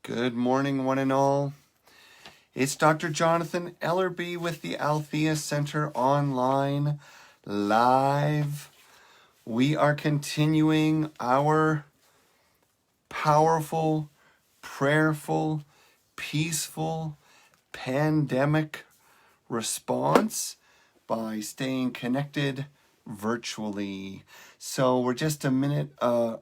Good morning, one and all. It's Dr. Jonathan Ellerby with the Althea Center online live. We are continuing our powerful, prayerful, peaceful pandemic response by staying connected virtually. So we're just a minute, I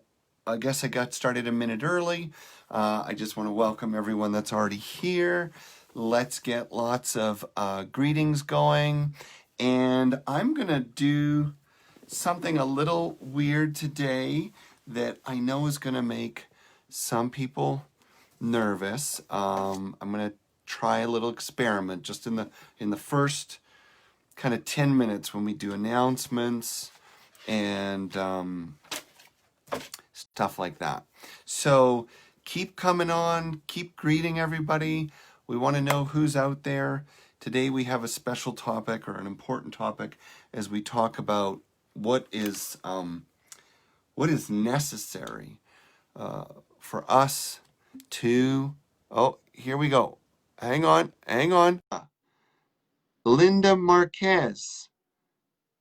guess I got started a minute early. I just want to welcome everyone that's already here. Let's get lots of greetings going. And I'm going to do something a little weird today that I know is going to make some people nervous. I'm going to try a little experiment just in the first kind of 10 minutes when we do announcements and stuff like that. So keep coming on, keep greeting everybody. We want to know who's out there. Today we have a special topic or an important topic as we talk about what is necessary for us to. Oh, here we go. Hang on. Linda Marquez,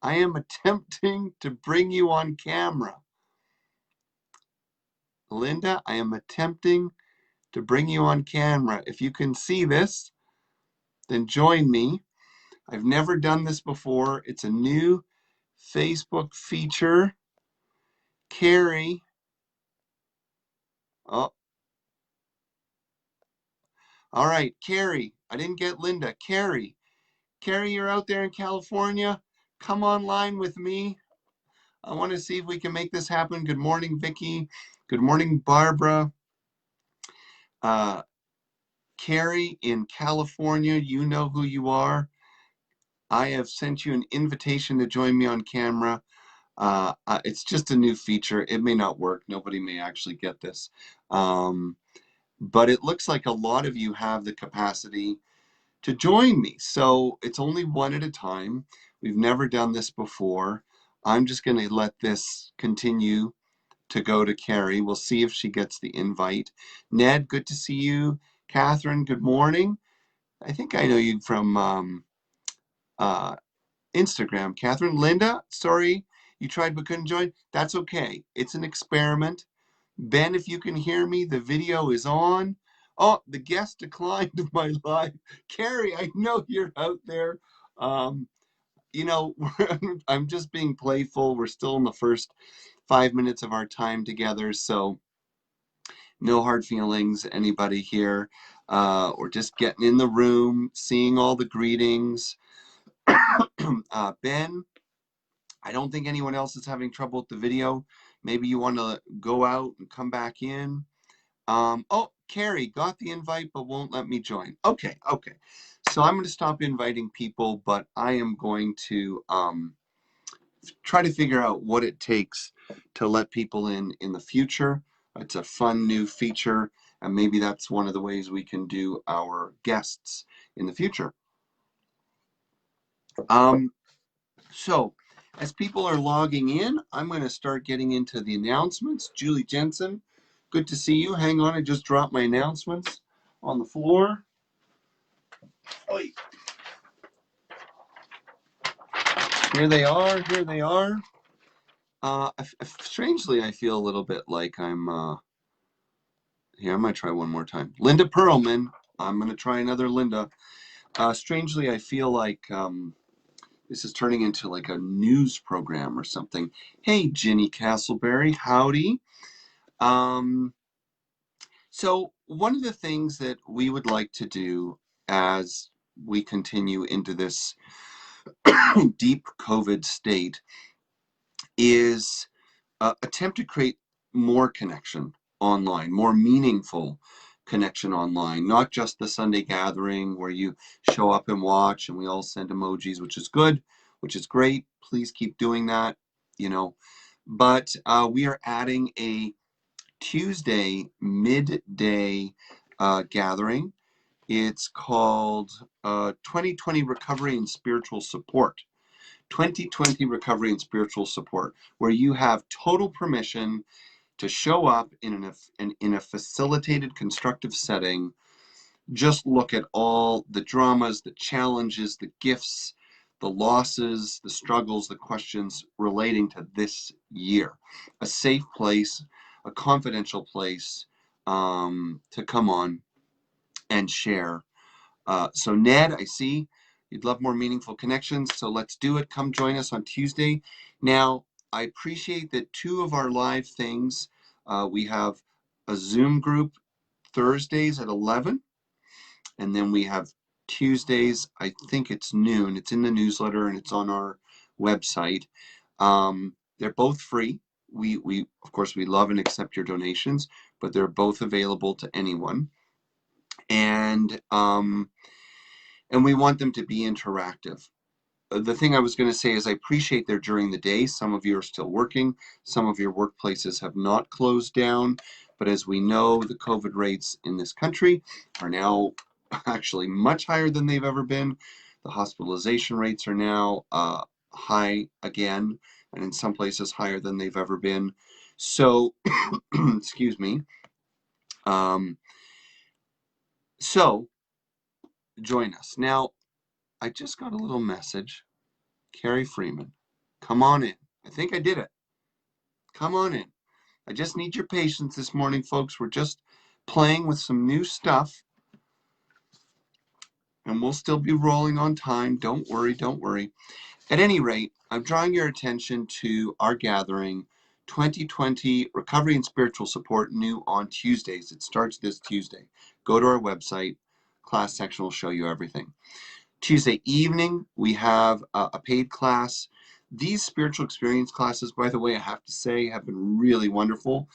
I am attempting to bring you on camera. Linda, I am attempting to bring you on camera. If you can see this, then join me. I've never done this before. It's a new Facebook feature. Carrie. Oh, all right, Carrie. I didn't get Linda. Carrie, you're out there in California. Come online with me. I want to see if we can make this happen. Good morning, Vicki. Good morning, Barbara. Carrie in California, you know who you are. I have sent you an invitation to join me on camera. It's just a new feature. It may not work. Nobody may actually get this. But it looks like a lot of you have the capacity to join me. So it's only one at a time. We've never done this before. I'm just going to let this continue to go to Carrie. We'll see if she gets the invite. Ned, good to see you. Catherine, good morning. I think I know you from Instagram. Catherine, Linda, sorry you tried but couldn't join. That's okay. It's an experiment. Ben, if you can hear me, the video is on. Oh, the guest declined my live. Carrie, I know you're out there. You know, I'm just being playful. We're still in the first 5 minutes of our time together, so no hard feelings, anybody here. We're just getting in the room, seeing all the greetings. Ben, I don't think anyone else is having trouble with the video. Maybe you want to go out and come back in. Oh, Carrie got the invite but won't let me join. Okay. So I'm going to stop inviting people, but I am going to try to figure out what it takes to let people in the future. It's a fun new feature, and maybe that's one of the ways we can do our guests in the future. So as people are logging in, I'm going to start getting into the announcements. Julie Jensen, good to see you. Hang on, I just dropped my announcements on the floor. Oy. Here they are. Strangely, I feel a little bit like I'm, here, I might try one more time. Linda Perlman, I'm going to try another Linda. Strangely, I feel like this is turning into like a news program or something. Hey, Ginny Castleberry, howdy. So one of the things that we would like to do as we continue into this deep COVID state is attempt to create more connection online, more meaningful connection online, not just the Sunday gathering where you show up and watch and we all send emojis, which is good, which is great. Please keep doing that, you know. But we are adding a Tuesday midday gathering. It's called 2020 Recovery and Spiritual Support. 2020 Recovery and Spiritual Support, where you have total permission to show up in a facilitated, constructive setting. Just look at all the dramas, the challenges, the gifts, the losses, the struggles, the questions relating to this year. A safe place, a confidential place to come on and share. So Ned, I see you'd love more meaningful connections, so let's do it. Come join us on Tuesday. Now, I appreciate that two of our live things, we have a Zoom group Thursdays at 11, and then we have Tuesdays, I think it's noon. It's in the newsletter and it's on our website. They're both free. We of course, we love and accept your donations, but they're both available to anyone. And we want them to be interactive. The thing I was going to say is I appreciate they're during the day. Some of you are still working. Some of your workplaces have not closed down. But as we know, the COVID rates in this country are now actually much higher than they've ever been. The hospitalization rates are now high again, and in some places higher than they've ever been. So, excuse me. So, join us. Now, I just got a little message. Carrie Freeman, come on in. I think I did it. Come on in. I just need your patience this morning, folks. We're just playing with some new stuff, and we'll still be rolling on time. Don't worry, don't worry. At any rate, I'm drawing your attention to our gathering, 2020 Recovery and Spiritual Support, new on Tuesdays. It starts this Tuesday. Go to our website. Class section will show you everything. Tuesday evening, we have a paid class. These spiritual experience classes, by the way, I have to say, have been really wonderful.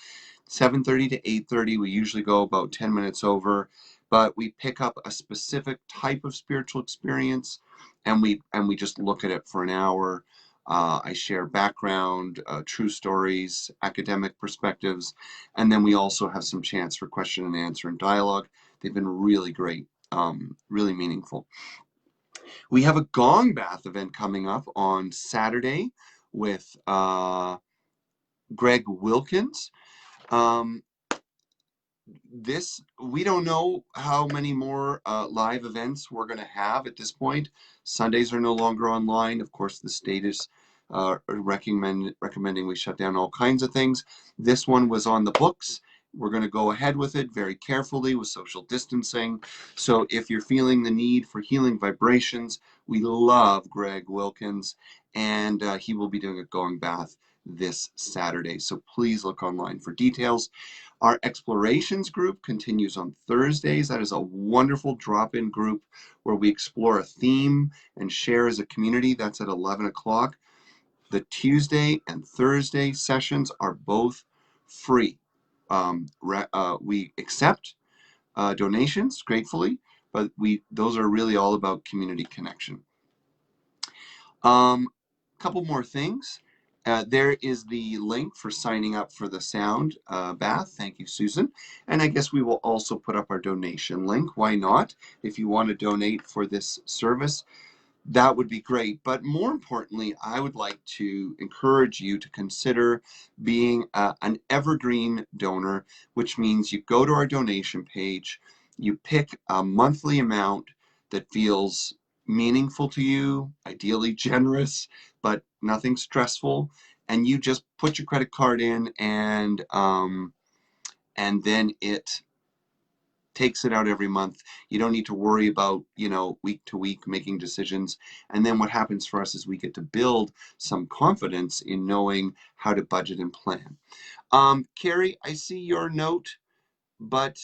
7:30 to 8:30, we usually go about 10 minutes over, but we pick up a specific type of spiritual experience, and we just look at it for an hour. I share background, true stories, academic perspectives, and then we also have some chance for question and answer and dialogue. They've been really great, really meaningful. We have a gong bath event coming up on Saturday with Greg Wilkins. We don't know how many more live events we're going to have at this point. Sundays are no longer online. Of course, the state is recommending we shut down all kinds of things. This one was on the books. We're going to go ahead with it very carefully with social distancing. So if you're feeling the need for healing vibrations, we love Greg Wilkins, and he will be doing a gong bath this Saturday. So please look online for details. Our explorations group continues on Thursdays. That is a wonderful drop-in group where we explore a theme and share as a community. That's at 11 o'clock. The Tuesday and Thursday sessions are both free. We accept donations gratefully, but those are really all about community connection. Couple more things. There is the link for signing up for the sound bath. Thank you, Susan. And I guess we will also put up our donation link. Why not? If you want to donate for this service, that would be great. But more importantly, I would like to encourage you to consider being an evergreen donor, which means you go to our donation page, you pick a monthly amount that feels meaningful to you, ideally generous, but nothing stressful, and you just put your credit card in, and then it takes it out every month. You don't need to worry about, week to week making decisions. And then what happens for us is we get to build some confidence in knowing how to budget and plan. Carrie, I see your note, but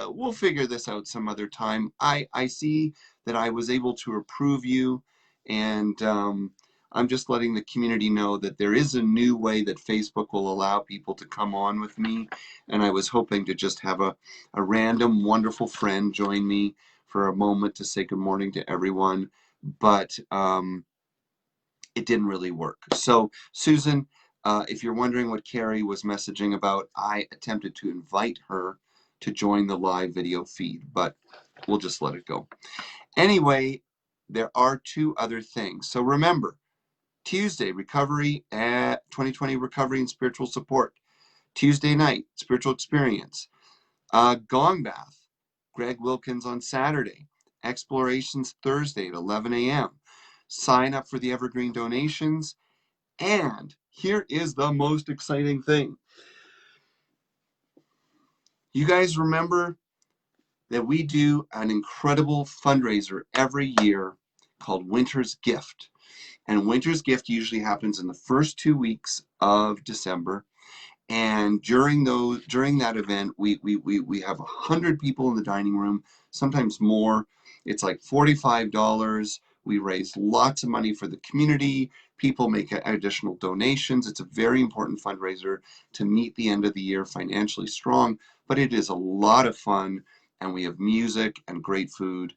we'll figure this out some other time. I see that I was able to approve you, and I'm just letting the community know that there is a new way that Facebook will allow people to come on with me, and I was hoping to just have a random wonderful friend join me for a moment to say good morning to everyone, but it didn't really work. So Susan, if you're wondering what Carrie was messaging about, I attempted to invite her to join the live video feed, but we'll just let it go. Anyway, there are two other things. So remember, Tuesday, 2020 Recovery and Spiritual Support. Tuesday night, spiritual experience. Gong Bath, Greg Wilkins on Saturday. Explorations Thursday at 11 a.m. Sign up for the Evergreen donations. And here is the most exciting thing. You guys remember that we do an incredible fundraiser every year called Winter's Gift. And Winter's Gift usually happens in the first 2 weeks of December. And during that event, we have 100 people in the dining room, sometimes more. It's like $45. We raise lots of money for the community. People make additional donations. It's a very important fundraiser to meet the end of the year financially strong, but it is a lot of fun, and we have music and great food,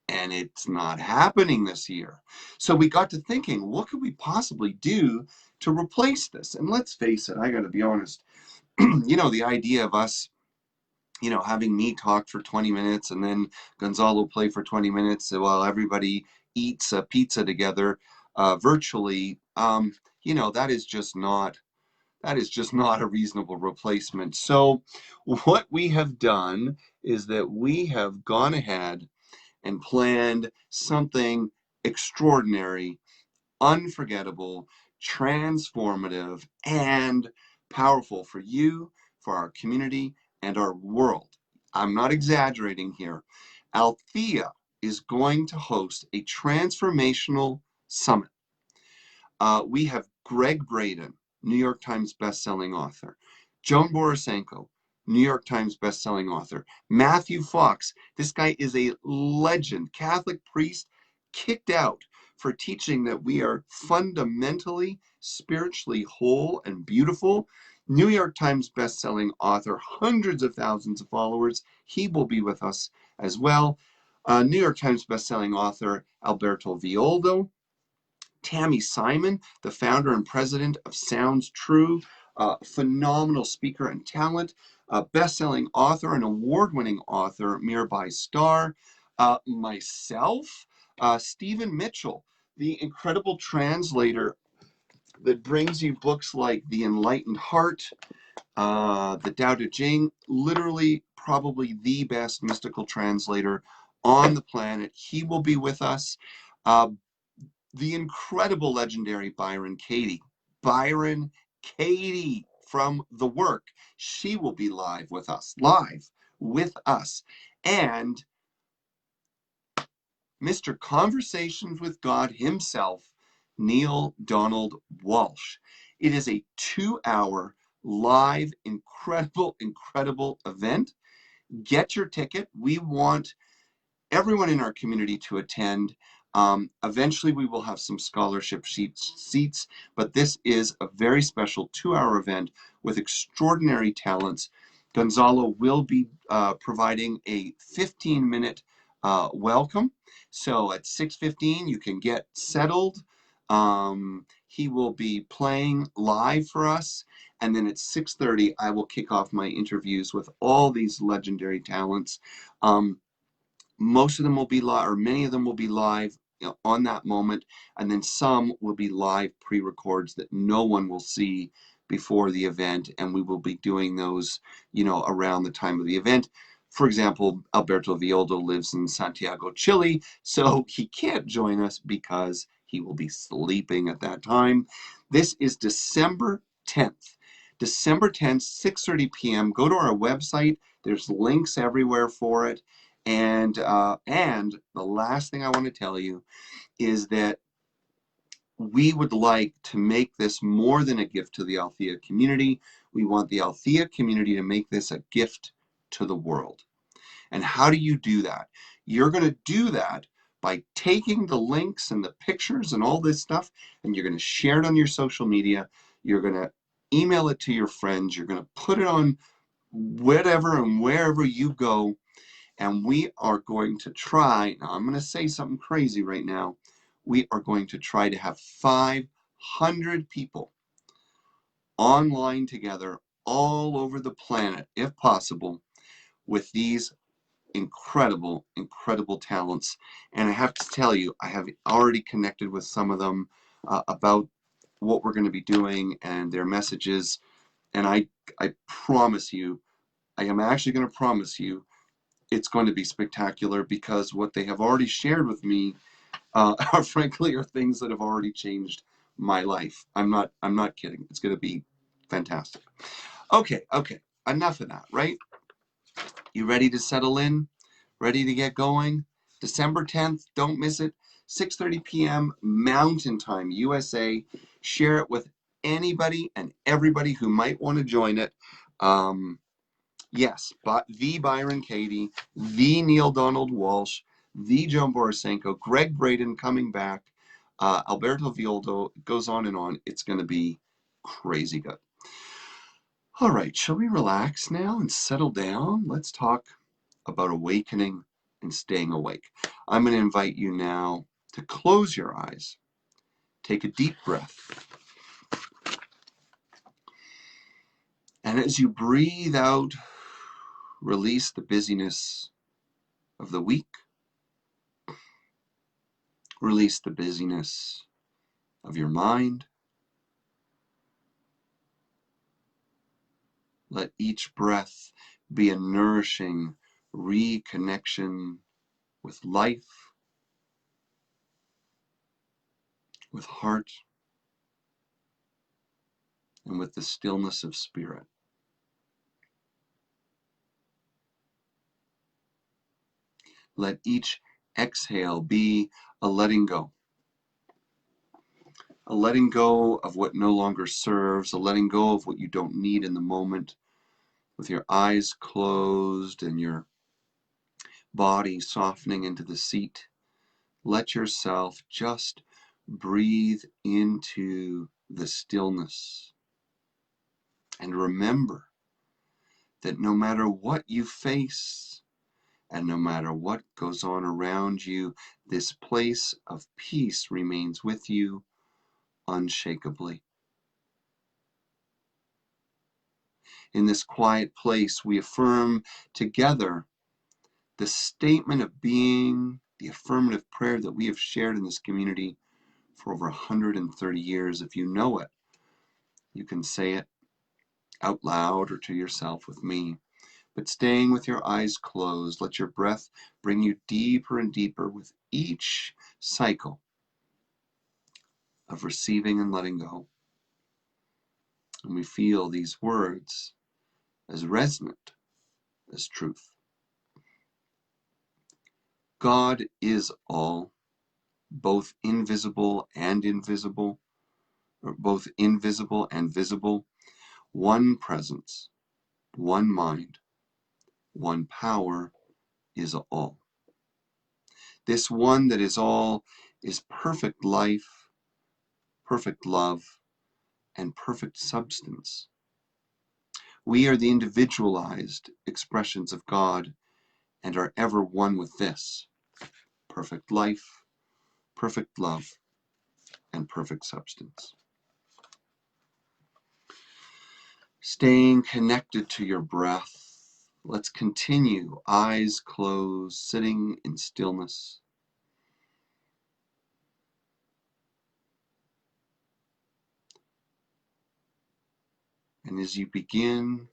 and it's not happening this year. So we got to thinking, what could we possibly do to replace this? And let's face it, I got to be honest, the idea of us, having me talk for 20 minutes and then Gonzalo play for 20 minutes while everybody eats a pizza together virtually, that is just not a reasonable replacement. So what we have done is that we have gone ahead and planned something extraordinary, unforgettable, transformative, and powerful for you, for our community, and our world. I'm not exaggerating here. Althea is going to host a transformational summit. We have Greg Braden, New York Times bestselling author. Joan Borisenko, New York Times bestselling author. Matthew Fox, this guy is a legend, Catholic priest, kicked out for teaching that we are fundamentally, spiritually whole and beautiful. New York Times bestselling author, hundreds of thousands of followers. He will be with us as well. New York Times bestselling author, Alberto Violdo. Tammy Simon, the founder and president of Sounds True, phenomenal speaker and talent, best-selling author and award-winning author, Mirabai Starr, myself, Stephen Mitchell, the incredible translator that brings you books like The Enlightened Heart, the Tao Te Ching, literally probably the best mystical translator on the planet. He will be with us. The incredible, legendary Byron Katie. Byron Katie from The Work. She will be live with us. And Mr. Conversations with God himself, Neil Donald Walsh. It is a 2-hour live, incredible event. Get your ticket. We want everyone in our community to attend. Eventually, we will have some scholarship seats, but this is a very special 2-hour event with extraordinary talents. Gonzalo will be providing a 15-minute welcome. So at 6:15, you can get settled. He will be playing live for us. And then at 6:30, I will kick off my interviews with all these legendary talents. Most of them will be live, or many of them will be live on that moment, and then some will be live pre-records that no one will see before the event, and we will be doing those, around the time of the event. For example, Alberto Violdo lives in Santiago, Chile, so he can't join us because he will be sleeping at that time. This is December 10th. December 10th, 6:30 p.m. Go to our website. There's links everywhere for it. And the last thing I want to tell you is that we would like to make this more than a gift to the Althea community. We want the Althea community to make this a gift to the world. And how do you do that? You're going to do that by taking the links and the pictures and all this stuff, and you're going to share it on your social media. You're going to email it to your friends. You're going to put it on whatever and wherever you go. And we are going to try, now I'm going to say something crazy right now, we are going to try to have 500 people online together all over the planet, if possible, with these incredible talents. And I have to tell you, I have already connected with some of them about what we're going to be doing and their messages. And I promise you, I am actually going to promise you, it's going to be spectacular, because what they have already shared with me are frankly are things that have already changed my life. I'm not kidding. It's going to be fantastic. Okay. Enough of that, right? You ready to settle in? Ready to get going? December 10th, don't miss it. 6:30 p.m. Mountain Time, USA. Share it with anybody and everybody who might want to join it. Yes, but the Byron Katie, the Neil Donald Walsh, the Joan Borisenko, Greg Braden coming back, Alberto Violdo, goes on and on. It's going to be crazy good. All right, shall we relax now and settle down? Let's talk about awakening and staying awake. I'm going to invite you now to close your eyes. Take a deep breath. And as you breathe out, release the busyness of the week. Release the busyness of your mind. Let each breath be a nourishing reconnection with life, with heart, and with the stillness of spirit. Let each exhale be a letting go. A letting go of what no longer serves, a letting go of what you don't need in the moment, with your eyes closed and your body softening into the seat. Let yourself just breathe into the stillness. And remember that no matter what you face and no matter what goes on around you, this place of peace remains with you unshakably. In this quiet place, we affirm together the statement of being, the affirmative prayer that we have shared in this community for over 130 years. If you know it, you can say it out loud or to yourself with me. But staying with your eyes closed, let your breath bring you deeper and deeper with each cycle of receiving and letting go. And we feel these words as resonant as truth. God is all, both invisible and invisible, or both invisible and visible, one presence, one mind, one power is all. This one that is all is perfect life, perfect love, and perfect substance. We are the individualized expressions of God and are ever one with this perfect life, perfect love, and perfect substance. Staying connected to your breath, let's continue, eyes closed, sitting in stillness. And as you begin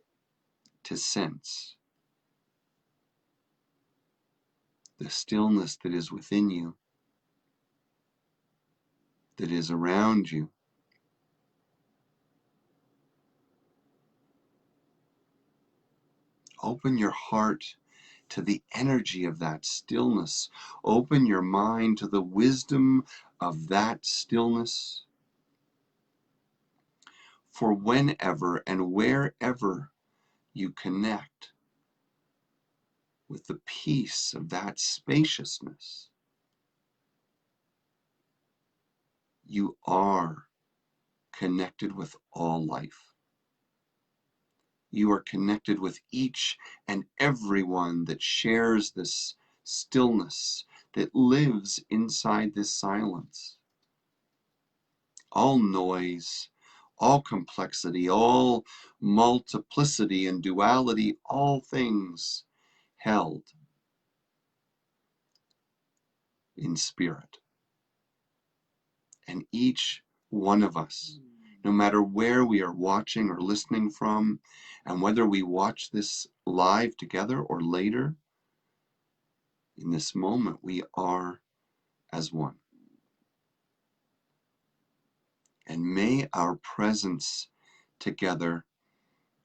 to sense the stillness that is within you, that is around you, open your heart to the energy of that stillness. Open your mind to the wisdom of that stillness. For whenever and wherever you connect with the peace of that spaciousness, you are connected with all life. You are connected with each and everyone that shares this stillness, that lives inside this silence. All noise, all complexity, all multiplicity and duality, all things held in spirit. And each one of us no matter where we are watching or listening from, and whether we watch this live together or later, in this moment we are as one. And may our presence together,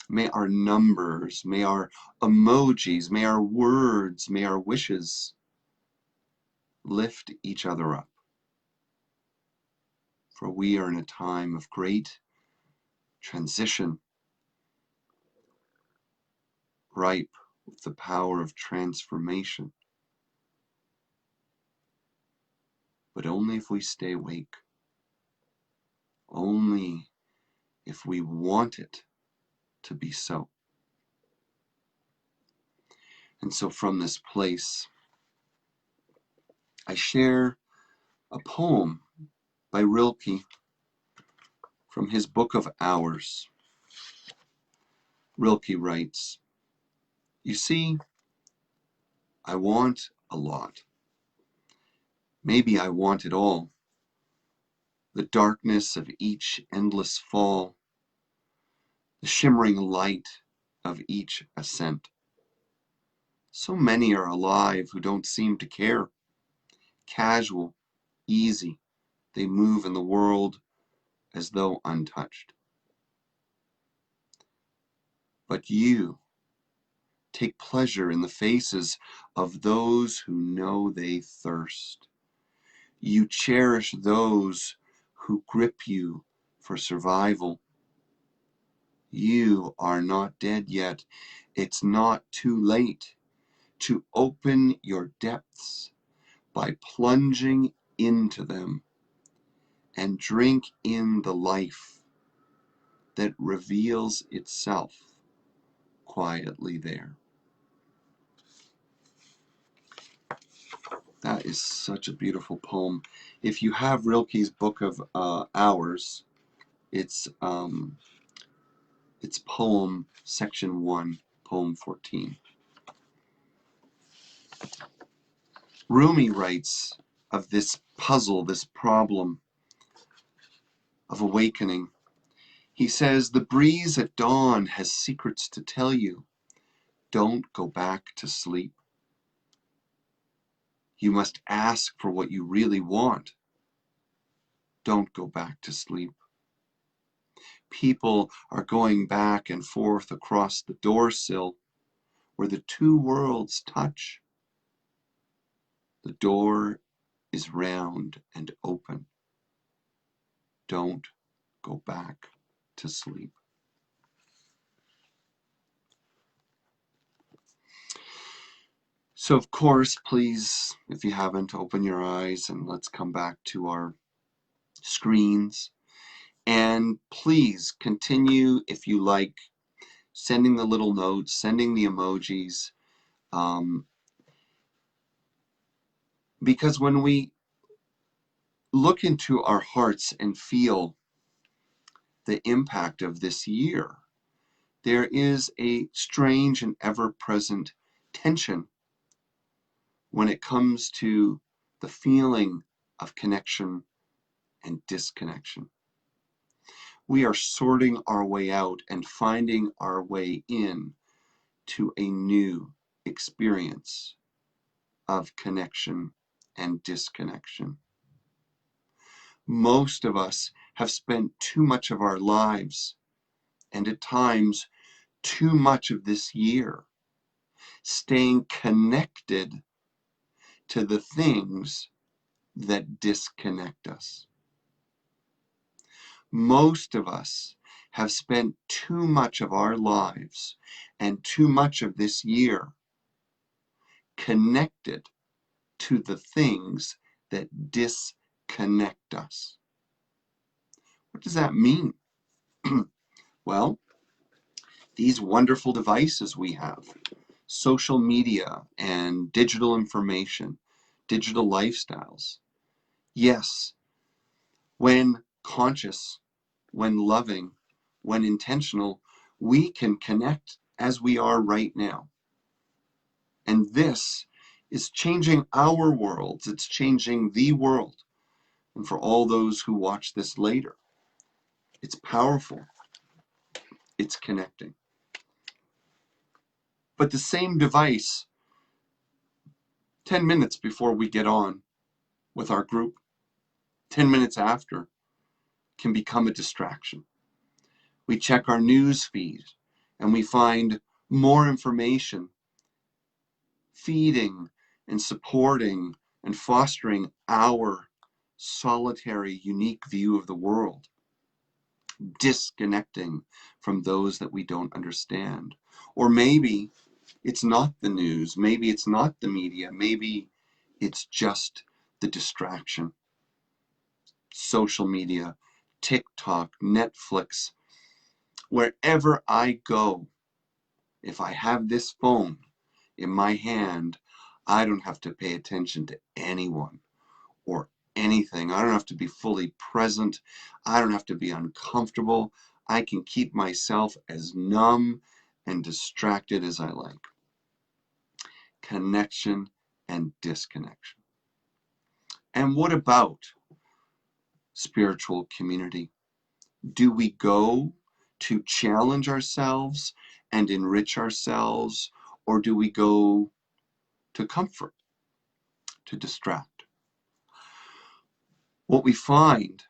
may our numbers, may our emojis, may our words, may our wishes lift each other up. For we are in a time of great transition, ripe with the power of transformation. But only if we stay awake, only if we want it to be so. And so from this place, I share a poem by Rilke from his Book of Hours. Rilke writes, "You see, I want a lot. Maybe I want it all. The darkness of each endless fall, the shimmering light of each ascent. So many are alive who don't seem to care. Casual, easy, they move in the world as though untouched. But you take pleasure in the faces of those who know they thirst. You cherish those who grip you for survival. You are not dead yet. It's not too late to open your depths by plunging into them and drink in the life that reveals itself quietly there." That is such a beautiful poem. If you have Rilke's Book of Hours, it's poem section 1, poem 14. Rumi writes of this puzzle, this problem of awakening. He says, "The breeze at dawn has secrets to tell you. Don't go back to sleep. You must ask for what you really want. Don't go back to sleep. People are going back and forth across the door sill where the two worlds touch. The door is round and open. Don't go back to sleep." So, of course, please, if you haven't, open your eyes and let's come back to our screens. And please continue, if you like, sending the little notes, sending the emojis. Because when we look into our hearts and feel the impact of this year, there is a strange and ever-present tension when it comes to the feeling of connection and disconnection. We are sorting our way out and finding our way in to a new experience of connection and disconnection. Most of us have spent too much of our lives, and at times too much of this year, staying connected to the things that disconnect us. Most of us have spent too much of our lives and too much of this year connected to the things that disconnect us. What does that mean? Well, these wonderful devices we have, social media and digital information, digital lifestyles. Yes, when conscious, when loving, when intentional, we can connect as we are right now. And this is changing our worlds. It's changing the world. And for all those who watch this later, It's powerful. It's connecting. But the same device, 10 minutes before we get on with our group, 10 minutes after, can become a distraction. We check our news feed and we find more information feeding and supporting and fostering our solitary, unique view of the world, disconnecting from those that we don't understand. Or maybe it's not the news, maybe it's not the media, maybe it's just the distraction. Social media, TikTok, Netflix, wherever I go, if I have this phone in my hand, I don't have to pay attention to anyone or anything. I don't have to be fully present. I don't have to be uncomfortable. I can keep myself as numb and distracted as I like. Connection and disconnection. And what about spiritual community? Do we go to challenge ourselves and enrich ourselves, or do we go to comfort, to distract? What we find,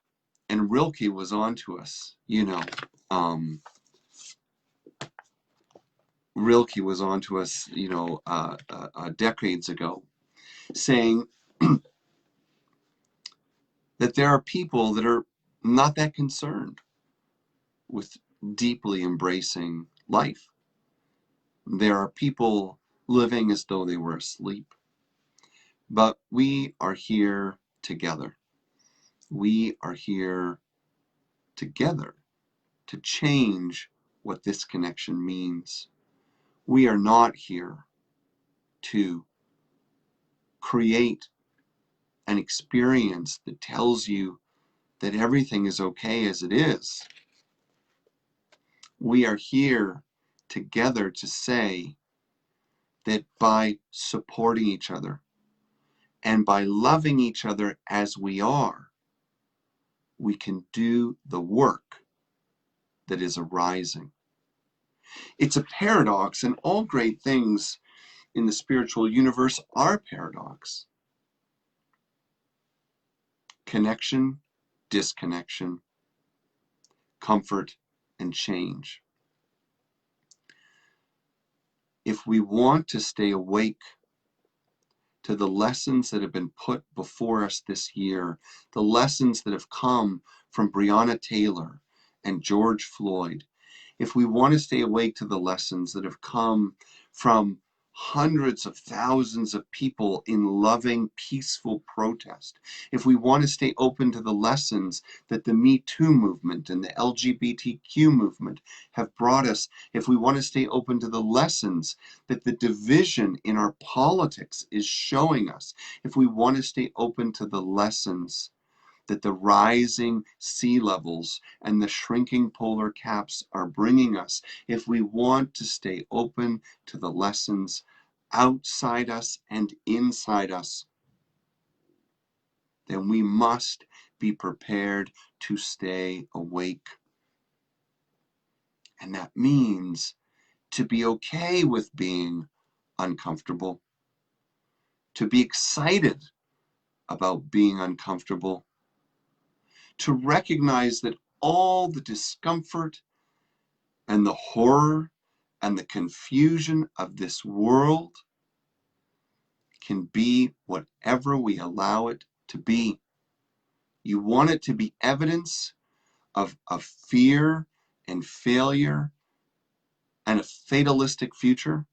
and Rilke was on to us, Rilke was on to us, decades ago, saying that there are people that are not that concerned with deeply embracing life. There are people living as though they were asleep. But we are here together. We are here together to change what this connection means. We are not here to create an experience that tells you that everything is okay as it is. We are here together to say that by supporting each other and by loving each other as we are, we can do the work that is arising. It's a paradox, and all great things in the spiritual universe are paradox. Connection, disconnection, comfort, and change. If we want to stay awake to the lessons that have been put before us this year, the lessons that have come from Breonna Taylor and George Floyd, if we want to stay awake to the lessons that have come from hundreds of thousands of people in loving, peaceful protest, if we want to stay open to the lessons that the Me Too movement and the LGBTQ movement have brought us, if we want to stay open to the lessons that the division in our politics is showing us, if we want to stay open to the lessons that the rising sea levels and the shrinking polar caps are bringing us, if we want to stay open to the lessons outside us and inside us, then we must be prepared to stay awake. And that means to be okay with being uncomfortable, to be excited about being uncomfortable, to recognize that all the discomfort and the horror and the confusion of this world can be whatever we allow it to be. You want it to be evidence of fear and failure and a fatalistic future,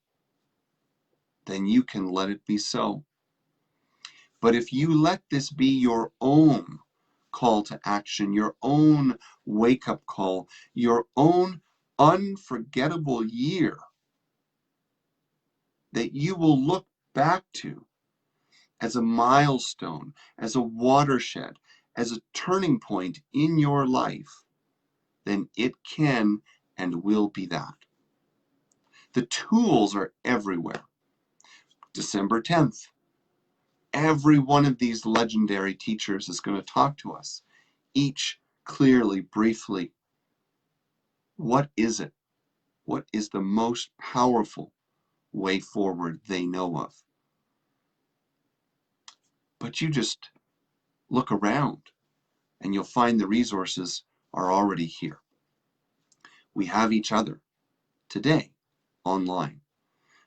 then you can let it be so. But if you let this be your own call to action, your own wake-up call, your own unforgettable year that you will look back to as a milestone, as a watershed, as a turning point in your life, then it can and will be that. The tools are everywhere. December 10th, every one of these legendary teachers is going to talk to us, each clearly, briefly, What is it? What is the most powerful way forward they know of? But you just look around and you'll find the resources are already here. We have each other today online.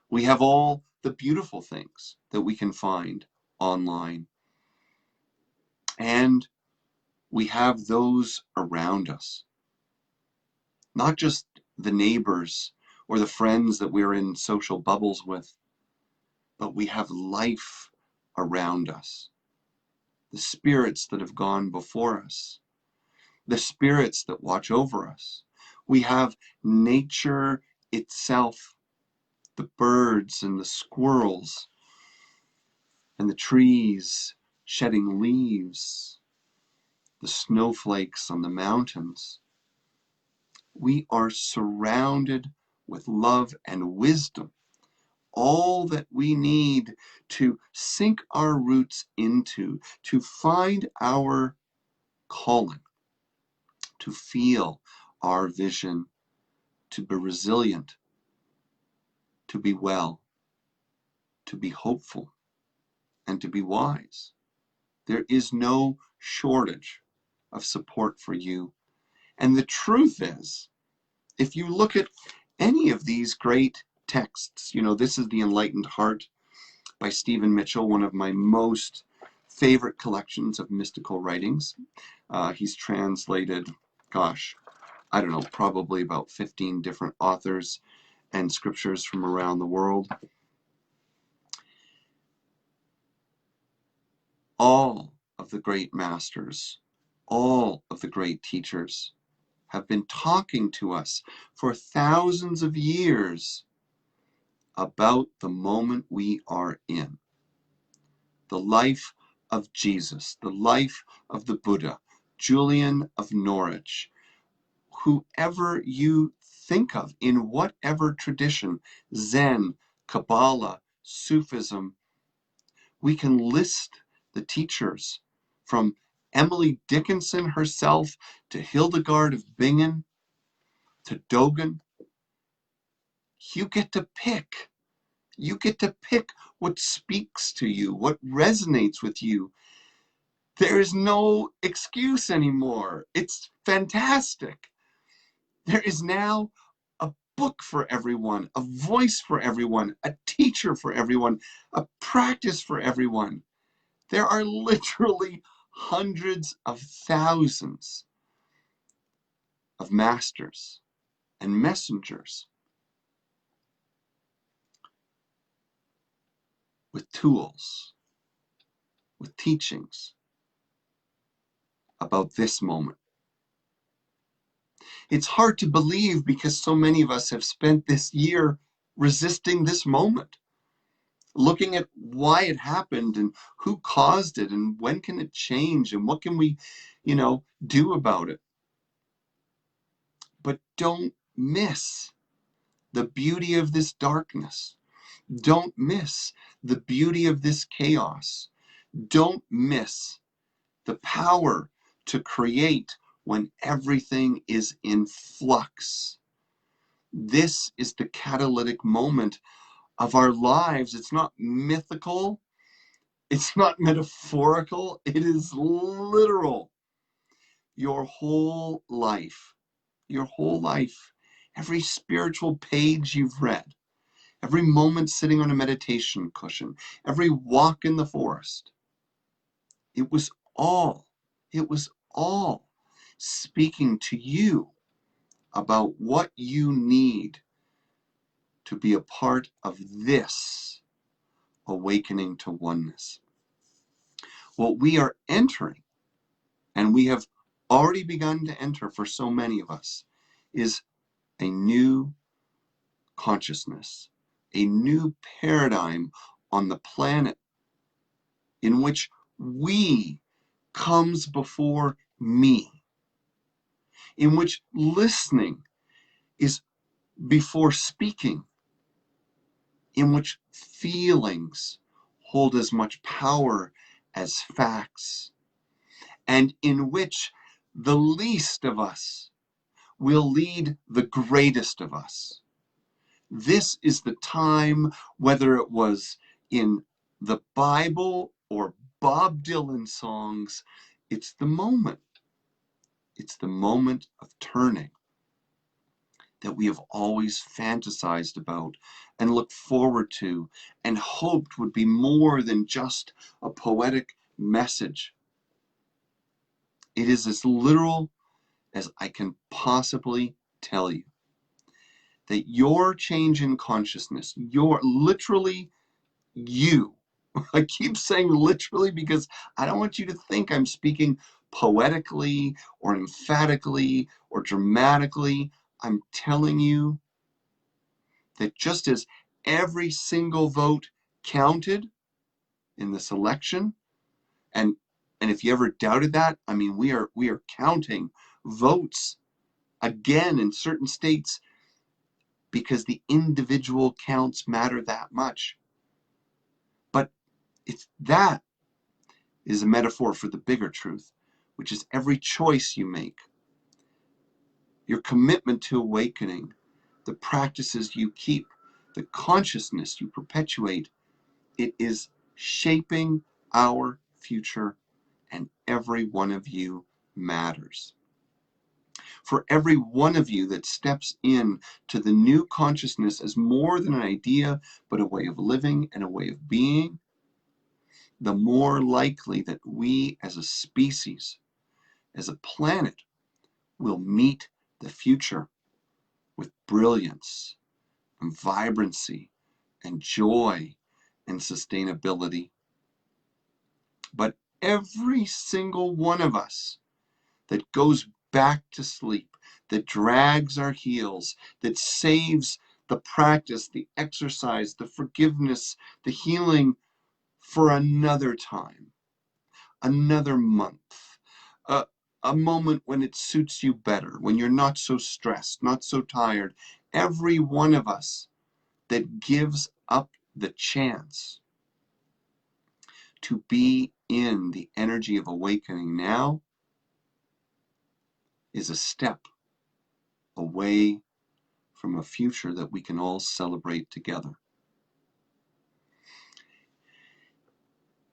We have all the beautiful things that we can find online. And we have those around us, not just the neighbors or the friends that we're in social bubbles with, but we have life around us. The spirits that have gone before us, the spirits that watch over us. We have nature itself, the birds and the squirrels and the trees shedding leaves, the snowflakes on the mountains. We are surrounded with love and wisdom, all that we need to sink our roots into, to find our calling, to feel our vision, to be resilient, to be well, to be hopeful, and to be wise. There is no shortage of support for you. And the truth is, if you look at any of these great texts, this is The Enlightened Heart by Stephen Mitchell, one of my most favorite collections of mystical writings. He's translated, I don't know, probably about 15 different authors and scriptures from around the world. All of the great masters, all of the great teachers have been talking to us for thousands of years about the moment we are in. The life of Jesus, the life of the Buddha, Julian of Norwich, whoever you think of, in whatever tradition, Zen, Kabbalah, Sufism, we can list the teachers from Emily Dickinson herself to Hildegard of Bingen to Dogen. You get to pick. You get to pick what speaks to you, what resonates with you. There is no excuse anymore. It's fantastic. There is now a book for everyone, a voice for everyone, a teacher for everyone, a practice for everyone. There are literally hundreds of thousands of masters and messengers with tools, with teachings about this moment. It's hard to believe because so many of us have spent this year resisting this moment, looking at why it happened and who caused it and when can it change and what can we, do about it. But don't miss the beauty of this darkness. Don't miss the beauty of this chaos. Don't miss the power to create when everything is in flux. This is the catalytic moment of our lives. It's not mythical. It's not metaphorical. It is literal. Your whole life, every spiritual page you've read, every moment sitting on a meditation cushion, every walk in the forest, it was all speaking to you about what you need to be a part of this awakening to oneness. What we are entering, and we have already begun to enter for so many of us, is a new consciousness, a new paradigm on the planet in which we comes before me, in which listening is before speaking, in which feelings hold as much power as facts, and in which the least of us will lead the greatest of us. This is the time, whether it was in the Bible or Bob Dylan songs, it's the moment. It's the moment of turning that we have always fantasized about and looked forward to and hoped would be more than just a poetic message. It is as literal as I can possibly tell you that your change in consciousness, your literally you, I keep saying literally because I don't want you to think I'm speaking poetically or emphatically or dramatically. I'm telling you that just as every single vote counted in this election, and if you ever doubted that, I mean, we are counting votes again in certain states because the individual counts matter that much. But that is a metaphor for the bigger truth, which is every choice you make, your commitment to awakening, the practices you keep, the consciousness you perpetuate. It is shaping our future, and every one of you matters. For every one of you that steps in to the new consciousness as more than an idea, but a way of living and a way of being, the more likely that we as a species, as a planet, will meet the future with brilliance and vibrancy and joy and sustainability. But every single one of us that goes back to sleep, that drags our heels, that saves the practice, the exercise, the forgiveness, the healing for another time, another month, a moment when it suits you better, when you're not so stressed, not so tired. Every one of us that gives up the chance to be in the energy of awakening now is a step away from a future that we can all celebrate together.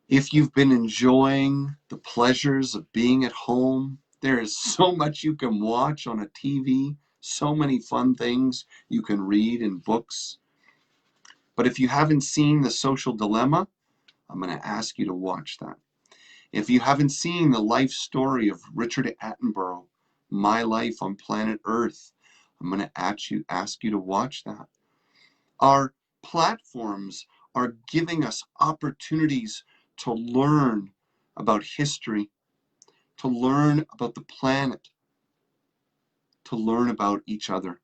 If you've been enjoying the pleasures of being at home, there is so much you can watch on a TV, so many fun things you can read in books. But if you haven't seen The Social Dilemma, I'm going to ask you to watch that. If you haven't seen the life story of Richard Attenborough, My Life on Planet Earth, I'm going to ask you to watch that. Our platforms are giving us opportunities to learn about history, to learn about the planet, to learn about each other.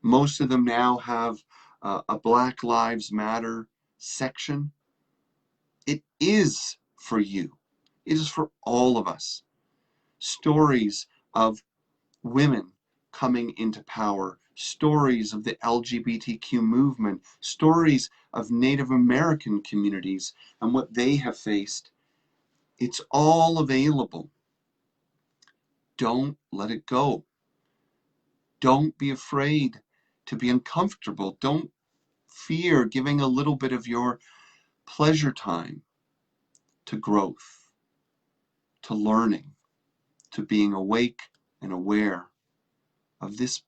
Most of them now have a Black Lives Matter section. It is for you. It is for all of us. Stories of women coming into power, stories of the LGBTQ movement, stories of Native American communities and what they have faced. It's all available. Don't let it go. Don't be afraid to be uncomfortable. Don't fear giving a little bit of your pleasure time to growth, to learning, to being awake and aware of this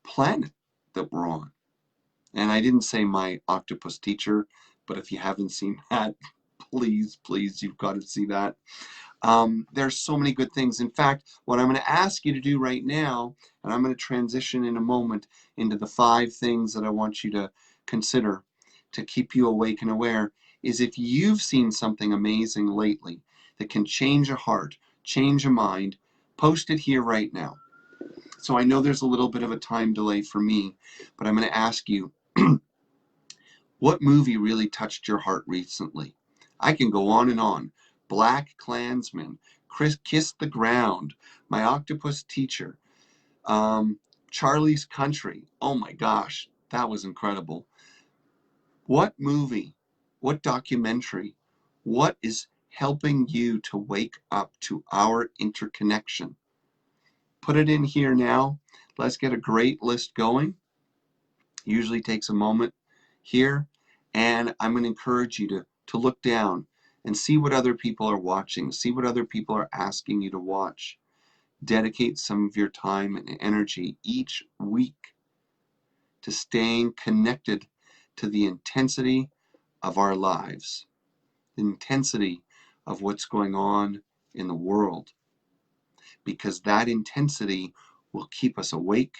planet that we're on. And I didn't say my octopus teacher, but if you haven't seen that, please, you've got to see that. There's so many good things. In fact, what I'm going to ask you to do right now, and I'm going to transition in a moment into the 5 things that I want you to consider to keep you awake and aware, is if you've seen something amazing lately that can change a heart, change a mind, post it here right now. So I know there's a little bit of a time delay for me, but I'm going to ask you, what movie really touched your heart recently? I can go on and on. Black Klansman, Kiss the Ground, My Octopus Teacher, Charlie's Country. Oh my gosh, that was incredible. What movie, what documentary, what is helping you to wake up to our interconnection? Put it in here now. Let's get a great list going. Usually takes a moment here. And I'm going to encourage you to look down and see what other people are watching. See what other people are asking you to watch. Dedicate some of your time and energy each week to staying connected to the intensity of our lives, the intensity of what's going on in the world, because that intensity will keep us awake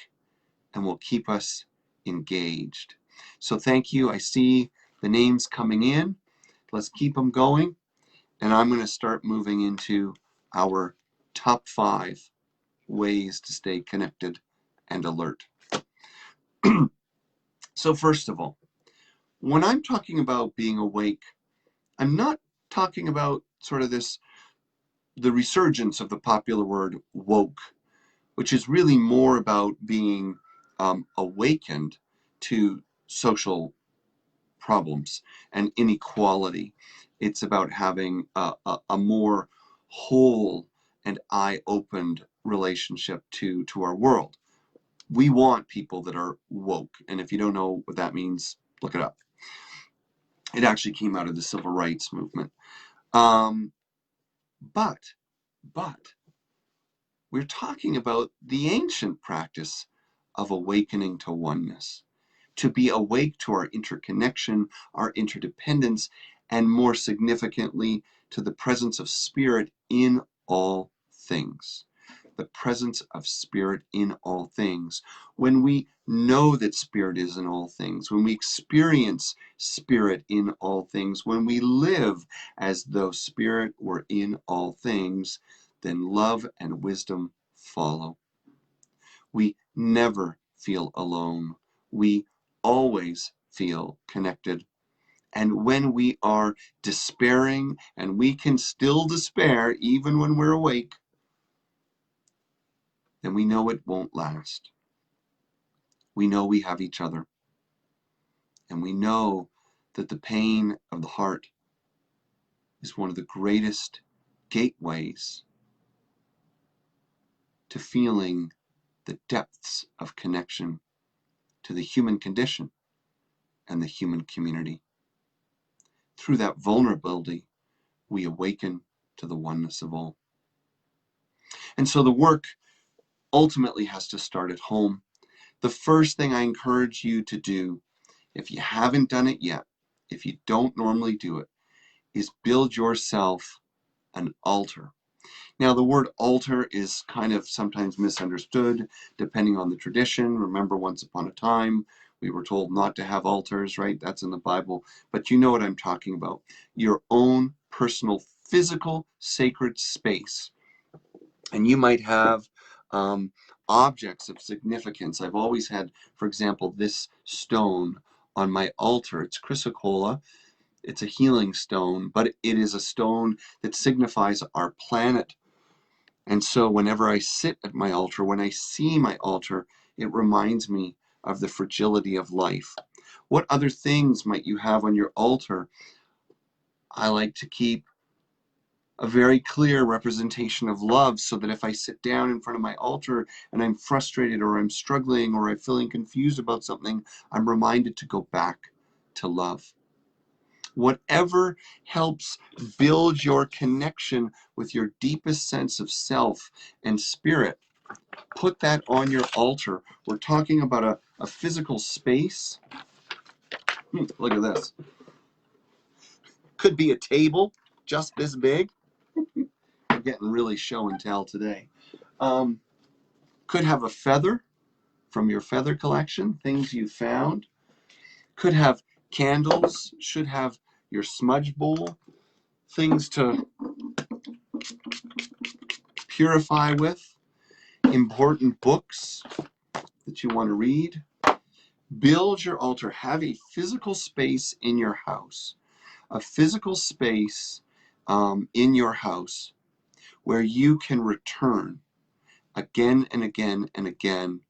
and will keep us engaged. So thank you. I see the names coming in. Let's keep them going. And I'm going to start moving into our top 5 ways to stay connected and alert. So first of all, when I'm talking about being awake, I'm not talking about sort of the resurgence of the popular word woke, which is really more about being awakened to social problems and inequality. It's about having a more whole and eye-opened relationship to our world. We want people that are woke, and if you don't know what that means, look it up. It actually came out of the civil rights movement. But we're talking about the ancient practice of awakening to oneness, to be awake to our interconnection, our interdependence, and more significantly, to the presence of spirit in all things. The presence of spirit in all things. When we know that spirit is in all things, when we experience spirit in all things, when we live as though spirit were in all things, then love and wisdom follow. We never feel alone. We always feel connected. And when we are despairing, and we can still despair even when we're awake, then we know it won't last. We know we have each other. And we know that the pain of the heart is one of the greatest gateways to feeling the depths of connection to the human condition and the human community. Through that vulnerability, we awaken to the oneness of all. And so the work ultimately has to start at home. The first thing I encourage you to do, if you haven't done it yet, if you don't normally do it, is build yourself an altar. Now, the word altar is kind of sometimes misunderstood depending on the tradition. Remember, once upon a time, we were told not to have altars, right? That's in the Bible. But you know what I'm talking about. Your own personal, physical, sacred space. And you might have objects of significance. I've always had, for example, this stone on my altar. It's chrysocolla. It's a healing stone, but it is a stone that signifies our planet. And so whenever I sit at my altar, when I see my altar, it reminds me of the fragility of life. What other things might you have on your altar? I like to keep a very clear representation of love, so that if I sit down in front of my altar and I'm frustrated or I'm struggling or I'm feeling confused about something, I'm reminded to go back to love. Whatever helps build your connection with your deepest sense of self and spirit, put that on your altar. We're talking about a physical space. Look at this. Could be a table just this big. We're getting really show and tell today. Could have a feather from your feather collection, things you found. Could have candles, should have your smudge bowl, things to purify with, important books that you want to read. Build your altar. Have a physical space in your house, a physical space in your house where you can return again and again and again,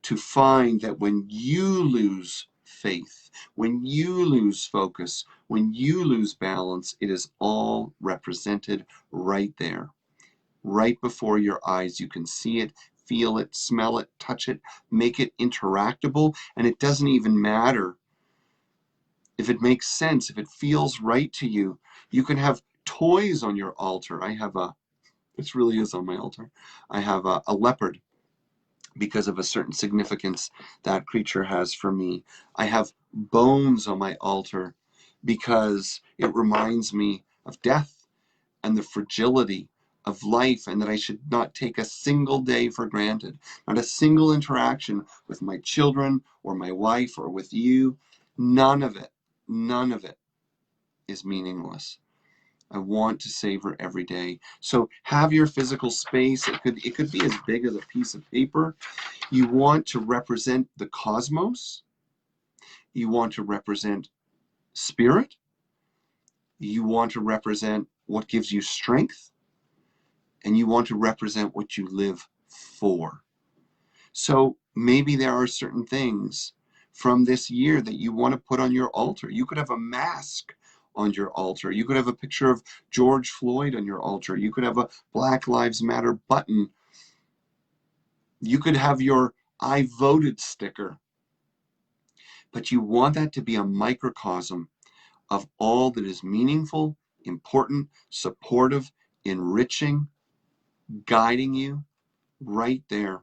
to find that when you lose faith, when you lose focus, when you lose balance, it is all represented right there, right before your eyes. You can see it feel it, smell it, touch it, make it interactable. And it doesn't even matter if it makes sense, if it feels right to you. You can have toys on your altar. This really is on my altar. I have a leopard because of a certain significance that creature has for me. I have bones on my altar because it reminds me of death and the fragility of life, and that I should not take a single day for granted, not a single interaction with my children or my wife or with you. None of it is meaningless. I want to savor every day. So have your physical space. It could be as big as a piece of paper. You want to represent the cosmos. You want to represent spirit. You want to represent what gives you strength. And you want to represent what you live for. So maybe there are certain things from this year that you want to put on your altar. You could have a mask on your altar. You could have a picture of George Floyd on your altar. You could have a Black Lives Matter button. You could have your I voted sticker. But you want that to be a microcosm of all that is meaningful, important, supportive, enriching, guiding you right there.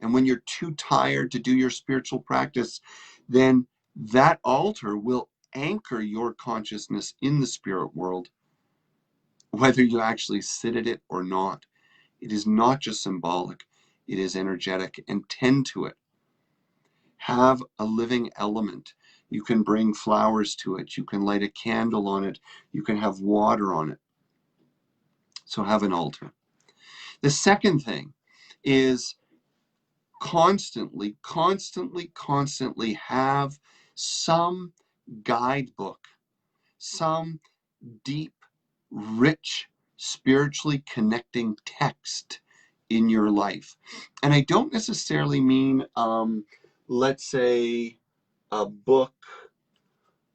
And when you're too tired to do your spiritual practice, then that altar will anchor your consciousness in the spirit world, whether you actually sit at it or not. It is not just symbolic, it is energetic, and tend to it. Have a living element. You can bring flowers to it. You can light a candle on it. You can have water on it. So have an altar. The second thing is constantly have some guidebook, some deep, rich, spiritually connecting text in your life. And I don't necessarily mean, let's say, a book.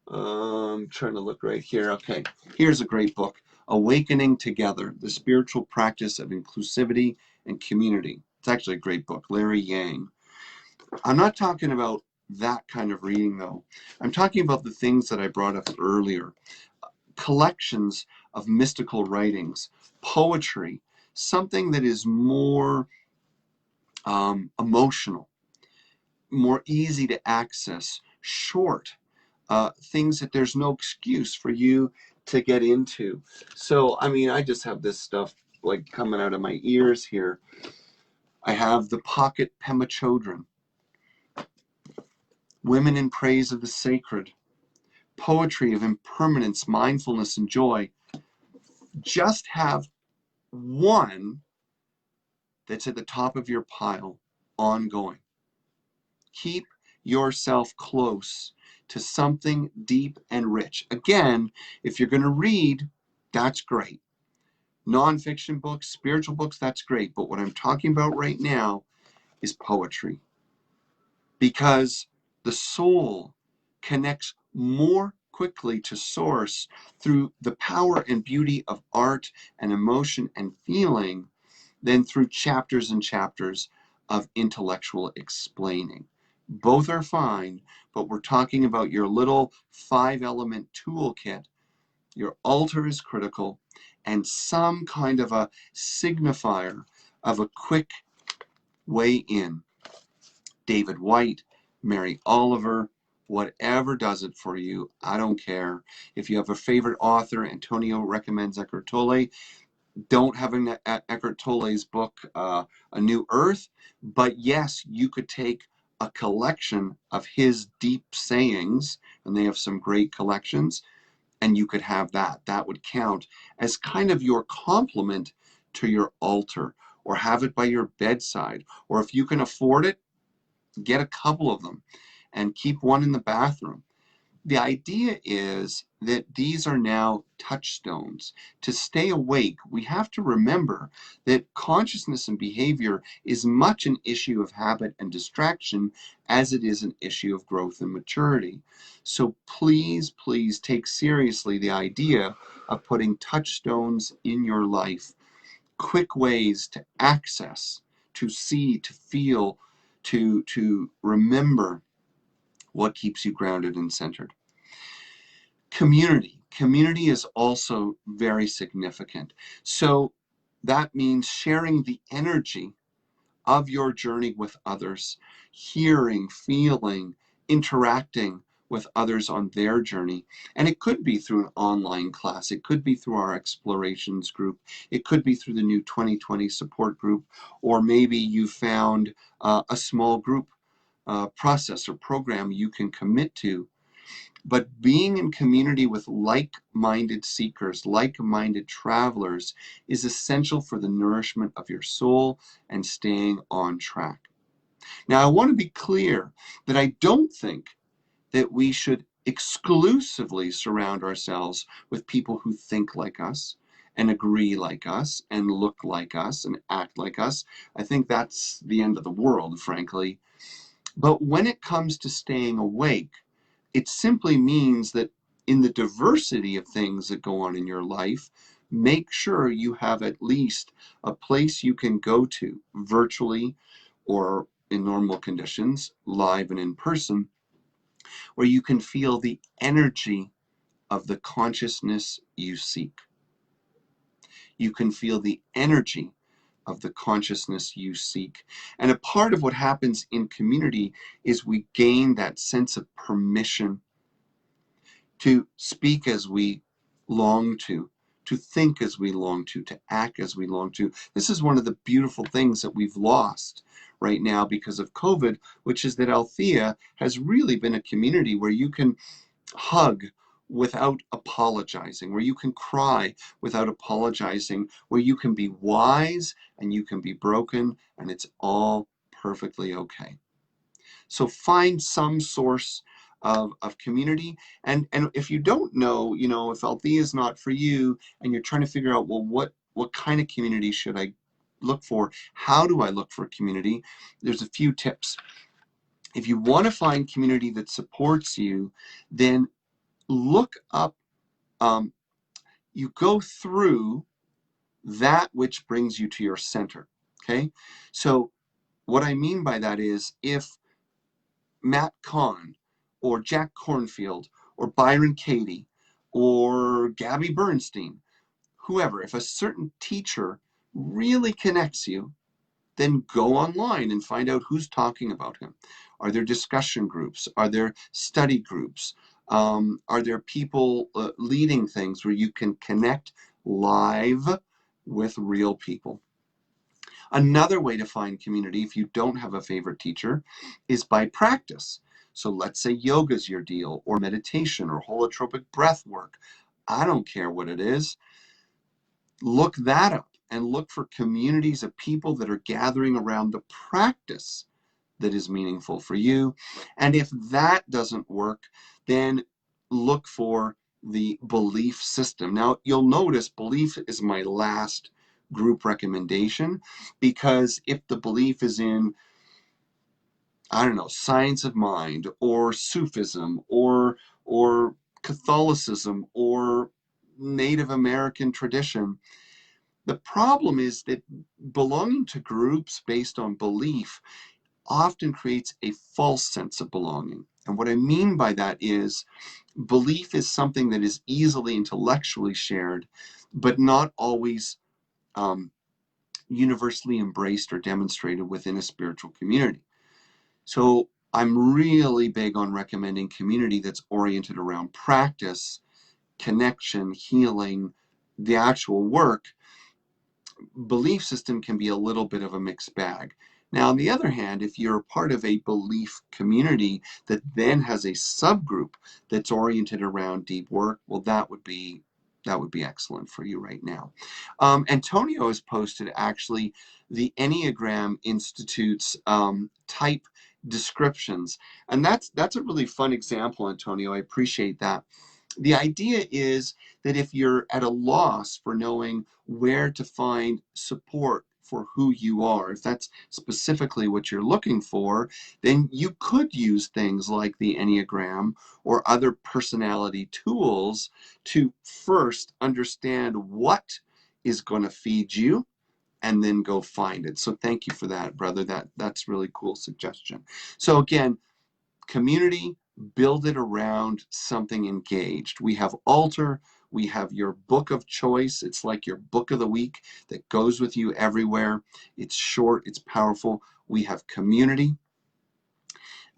I'm trying to look right here. Okay, here's a great book, Awakening Together, The Spiritual Practice of Inclusivity and Community. It's actually a great book, Larry Yang. I'm not talking about that kind of reading, though. I'm talking about the things that I brought up earlier. Collections of mystical writings, poetry, something that is more emotional, more easy to access, short, things that there's no excuse for you to get into. So, I mean, I just have this stuff like coming out of my ears here. I have the Pocket Pema Chodron, Women in Praise of the Sacred, Poetry of Impermanence, Mindfulness, and Joy. Just have one that's at the top of your pile ongoing. Keep yourself close to something deep and rich. Again, if you're going to read, that's great. Nonfiction books, spiritual books, that's great. But what I'm talking about right now is poetry. Because the soul connects more quickly to source through the power and beauty of art and emotion and feeling than through chapters and chapters of intellectual explaining. Both are fine, but we're talking about your little 5-element toolkit. Your altar is critical, and some kind of a signifier of a quick way in. David White, Mary Oliver, whatever does it for you, I don't care. If you have a favorite author, Antonio recommends Eckhart Tolle. Don't have Eckhart Tolle's book, A New Earth, but yes, you could take a collection of his deep sayings, and they have some great collections, and you could have that. That would count as kind of your complement to your altar, or have it by your bedside, or if you can afford it, get a couple of them and keep one in the bathroom. The idea is that these are now touchstones. To stay awake, we have to remember that consciousness and behavior is much an issue of habit and distraction as it is an issue of growth and maturity. So please take seriously the idea of putting touchstones in your life, quick ways to access, to see, to feel, to remember what keeps you grounded and centered. Community is also very significant. So that means sharing the energy of your journey with others, hearing, feeling, interacting with others on their journey. And it could be through an online class, it could be through our explorations group, it could be through the new 2020 support group, or maybe you found a small group process or program you can commit to. But being in community with like-minded seekers, like-minded travelers, is essential for the nourishment of your soul and staying on track. Now, I want to be clear that I don't think that we should exclusively surround ourselves with people who think like us and agree like us and look like us and act like us. I think that's the end of the world, frankly. But when it comes to staying awake, it simply means that in the diversity of things that go on in your life, make sure you have at least a place you can go to virtually or in normal conditions, live and in person, where you can feel the energy of the consciousness you seek. You can feel the energy of the consciousness you seek. And a part of what happens in community is we gain that sense of permission to speak as we long to think as we long to act as we long to. This is one of the beautiful things that we've lost right now because of COVID, which is that Althea has really been a community where you can hug without apologizing, where you can cry without apologizing, where you can be wise and you can be broken, and it's all perfectly okay. So find some source of community. And if you don't know, if Althea is not for you and you're trying to figure out, well, what kind of community should I look for? How do I look for community? There's a few tips. If you want to find community that supports you, then look up, you go through that which brings you to your center. Okay. So what I mean by that is if Matt Kahn or Jack Cornfield or Byron Katie or Gabby Bernstein, whoever, if a certain teacher really connects you, then go online and find out who's talking about him. Are there discussion groups? Are there study groups? Are there people leading things where you can connect live with real people? Another way to find community, if you don't have a favorite teacher, is by practice. So let's say yoga's your deal, or meditation, or holotropic breath work. I don't care what it is. Look that up and look for communities of people that are gathering around the practice that is meaningful for you. And if that doesn't work, then look for the belief system. Now, you'll notice belief is my last group recommendation, because if the belief is in, I don't know, science of mind or Sufism or Catholicism or Native American tradition, the problem is that belonging to groups based on belief often creates a false sense of belonging. And what I mean by that is belief is something that is easily intellectually shared, but not always universally embraced or demonstrated within a spiritual community. So I'm really big on recommending community that's oriented around practice, connection, healing, the actual work. Belief system can be a little bit of a mixed bag. Now, on the other hand, if you're part of a belief community that then has a subgroup that's oriented around deep work, well, that would be excellent for you right now. Antonio has posted actually the Enneagram Institute's type descriptions, and that's a really fun example, Antonio. I appreciate that. The idea is that if you're at a loss for knowing where to find support for who you are, if that's specifically what you're looking for, then you could use things like the Enneagram or other personality tools to first understand what is going to feed you and then go find it. So thank you for that, brother. That's really cool suggestion. So again, community, build it around something engaged. We have altar, we have your book of choice. It's like your book of the week that goes with you everywhere. It's short, it's powerful. We have community.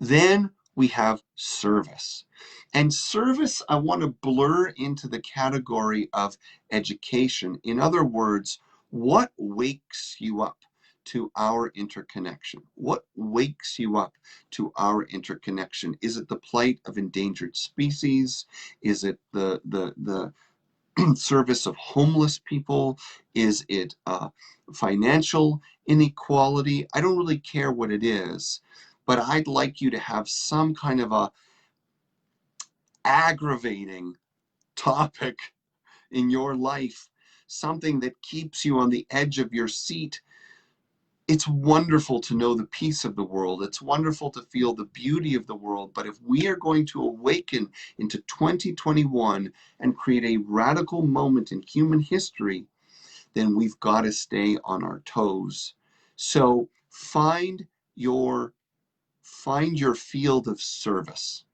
Then we have service. And service, I want to blur into the category of education. In other words, what wakes you up to our interconnection? What wakes you up to our interconnection? Is it the plight of endangered species? Is it the service of homeless people? Is it financial inequality? I don't really care what it is, but I'd like you to have some kind of a aggravating topic in your life, something that keeps you on the edge of your seat. It's wonderful to know the peace of the world. It's wonderful to feel the beauty of the world. But if we are going to awaken into 2021 and create a radical moment in human history, then we've got to stay on our toes. So find your field of service.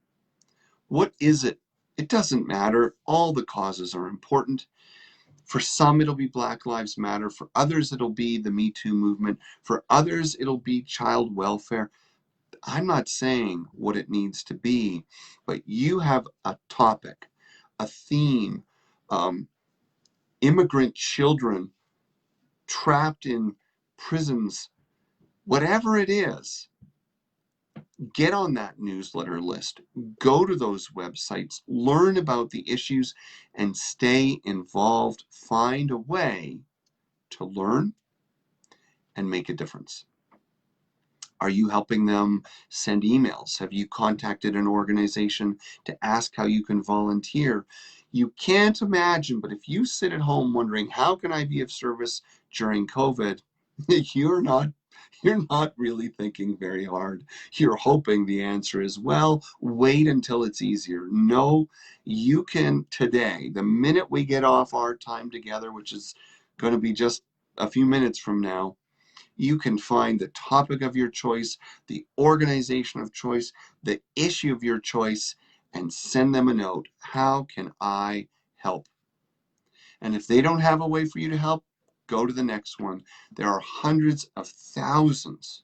What is it? It doesn't matter. All the causes are important. For some, it'll be Black Lives Matter. For others, it'll be the Me Too movement. For others, it'll be child welfare. I'm not saying what it needs to be, but you have a topic, a theme, immigrant children trapped in prisons, whatever it is. Get on that newsletter list, go to those websites, learn about the issues, and stay involved. Find a way to learn and make a difference. Are you helping them send emails? Have you contacted an organization to ask how you can volunteer? You can't imagine, but if you sit at home wondering, how can I be of service during COVID? You're not really thinking very hard. You're hoping the answer is, well, wait until it's easier. No, you can today, the minute we get off our time together, which is going to be just a few minutes from now, you can find the topic of your choice, the organization of choice, the issue of your choice, and send them a note. How can I help? And if they don't have a way for you to help, go to the next one. There are hundreds of thousands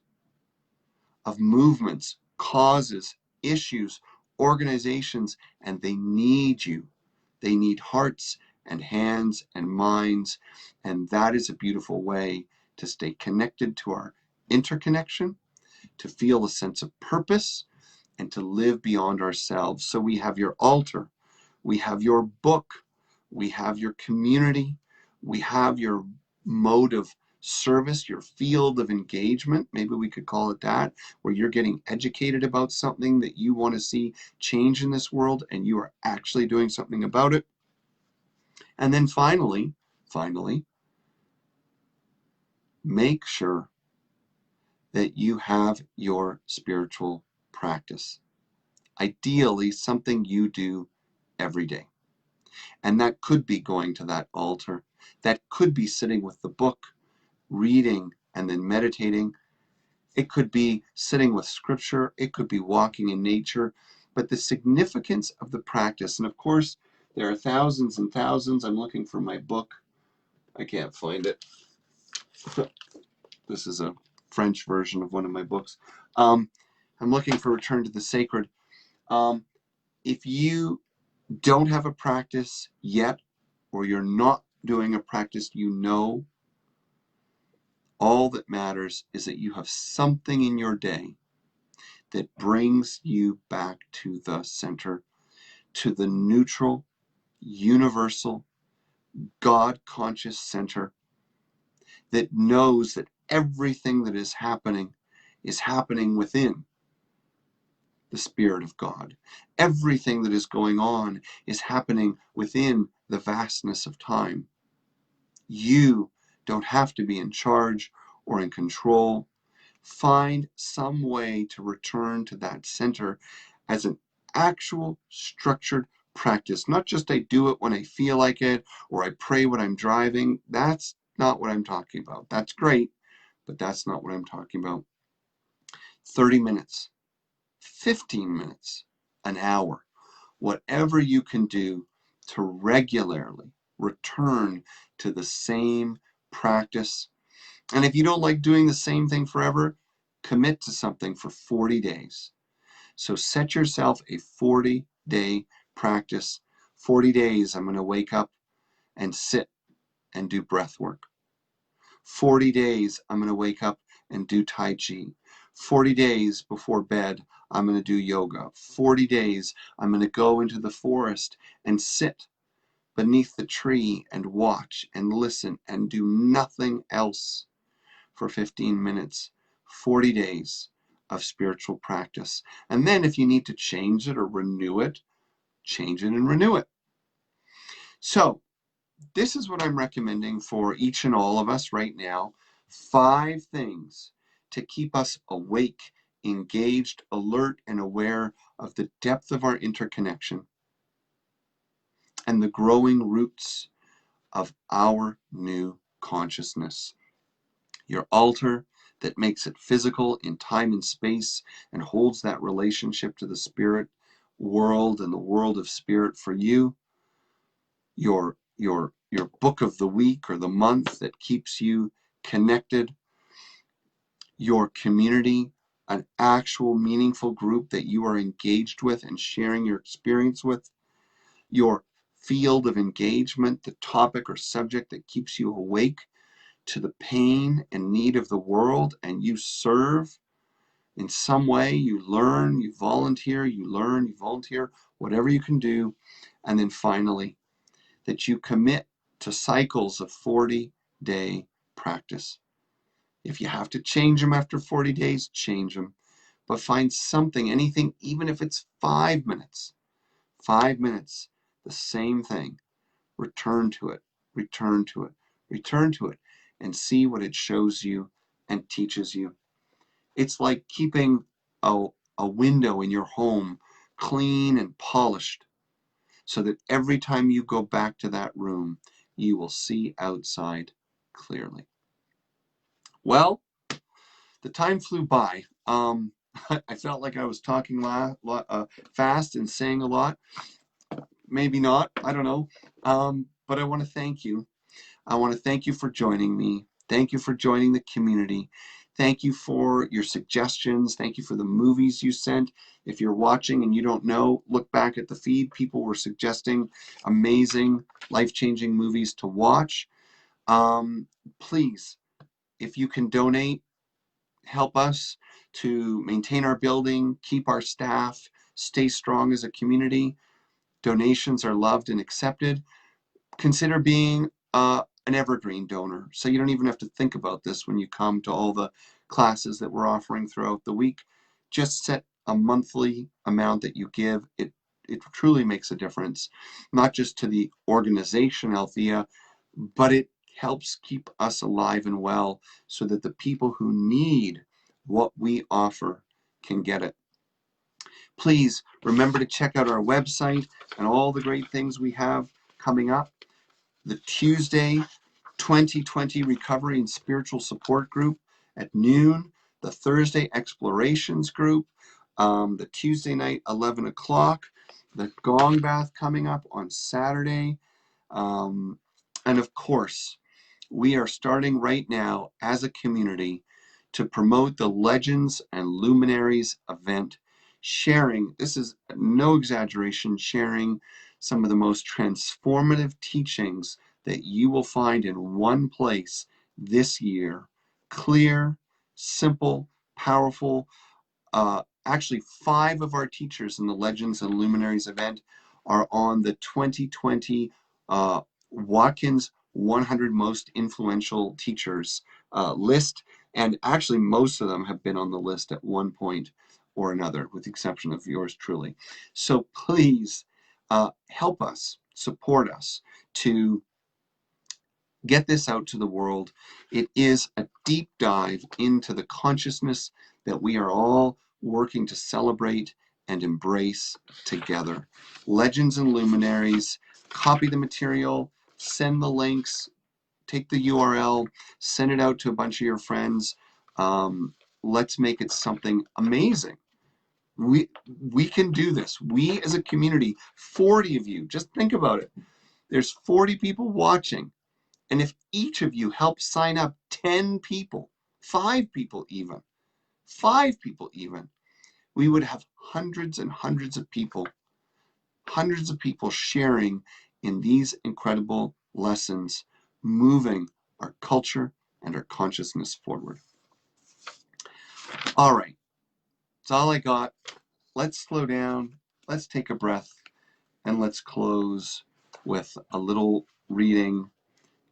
of movements, causes, issues, organizations, and they need you. They need hearts and hands and minds, and that is a beautiful way to stay connected to our interconnection, to feel a sense of purpose, and to live beyond ourselves. So we have your altar, we have your book, we have your community, we have your mode of service, your field of engagement, maybe we could call it that, where you're getting educated about something that you want to see change in this world and you are actually doing something about it. And then finally, make sure that you have your spiritual practice. Ideally, something you do every day. And that could be going to that altar. That could be sitting with the book, reading, and then meditating. It could be sitting with scripture. It could be walking in nature. But the significance of the practice, and of course, there are thousands and thousands. I'm looking for my book. I can't find it. This is a French version of one of my books. I'm looking for Return to the Sacred. If you don't have a practice yet, or you're not doing a practice, all that matters is that you have something in your day that brings you back to the center, to the neutral, universal, God-conscious center that knows that everything that is happening within the Spirit of God. Everything that is going on is happening within the vastness of time. You don't have to be in charge or in control. Find some way to return to that center as an actual structured practice. Not just I do it when I feel like it, or I pray when I'm driving. That's not what I'm talking about. That's great, but that's not what I'm talking about. 30 minutes, 15 minutes, an hour, whatever you can do to regularly return to the same practice. And if you don't like doing the same thing forever, commit to something for 40 days. So set yourself a 40-day practice. 40 days, I'm going to wake up and sit and do breath work. 40 days, I'm going to wake up and do Tai Chi. 40 days before bed, I'm going to do yoga. 40 days, I'm going to go into the forest and sit beneath the tree and watch and listen and do nothing else for 15 minutes. 40 days of spiritual practice. And then if you need to change it or renew it, change it and renew it. So this is what I'm recommending for each and all of us right now. 5 things to keep us awake, engaged, alert, and aware of the depth of our interconnection and the growing roots of our new consciousness. Your altar that makes it physical in time and space and holds that relationship to the spirit world and the world of spirit for you. Your book of the week or the month that keeps you connected. Your community, an actual meaningful group that you are engaged with and sharing your experience with. Your field of engagement, the topic or subject that keeps you awake to the pain and need of the world, and you serve in some way. You learn, you volunteer, whatever you can do. And then finally, that you commit to cycles of 40-day practice. If you have to change them after 40 days, change them. But find something, anything, even if it's 5 minutes. 5 minutes, the same thing. Return to it, return to it, return to it, and see what it shows you and teaches you. It's like keeping a window in your home clean and polished so that every time you go back to that room, you will see outside clearly. Well, the time flew by. I felt like I was talking fast and saying a lot. Maybe not, I don't know. But I want to thank you. I want to thank you for joining me. Thank you for joining the community. Thank you for your suggestions. Thank you for the movies you sent. If you're watching and you don't know, look back at the feed. People were suggesting amazing, life-changing movies to watch. Please, if you can donate, help us to maintain our building, keep our staff, stay strong as a community. Donations are loved and accepted. Consider being an evergreen donor, so you don't even have to think about this when you come to all the classes that we're offering throughout the week. Just set a monthly amount that you give. It truly makes a difference, not just to the organization Althea, but it helps keep us alive and well so that the people who need what we offer can get it. Please remember to check out our website and all the great things we have coming up. The Tuesday 2020 Recovery and Spiritual Support Group at noon, the Thursday Explorations Group, the Tuesday night 11 o'clock, the Gong Bath coming up on Saturday, and of course, we are starting right now as a community to promote the Legends and Luminaries event, sharing, this is no exaggeration, sharing some of the most transformative teachings that you will find in one place this year. Clear, simple, powerful. Actually, 5 of our teachers in the Legends and Luminaries event are on the 2020 Watkins 100 Most Influential Teachers list. And actually, most of them have been on the list at one point or another, with the exception of yours truly. So please help us, support us to get this out to the world. It is a deep dive into the consciousness that we are all working to celebrate and embrace together. Legends and Luminaries, copy the material, send the links, take the URL, send it out to a bunch of your friends. Let's make it something amazing. We can do this. We as a community, 40 of you, just think about it. There's 40 people watching. And if each of you help sign up 10 people, 5 people even, 5 people even, we would have hundreds and hundreds of people sharing in these incredible lessons, moving our culture and our consciousness forward. All right, that's all I got. Let's slow down, let's take a breath, and let's close with a little reading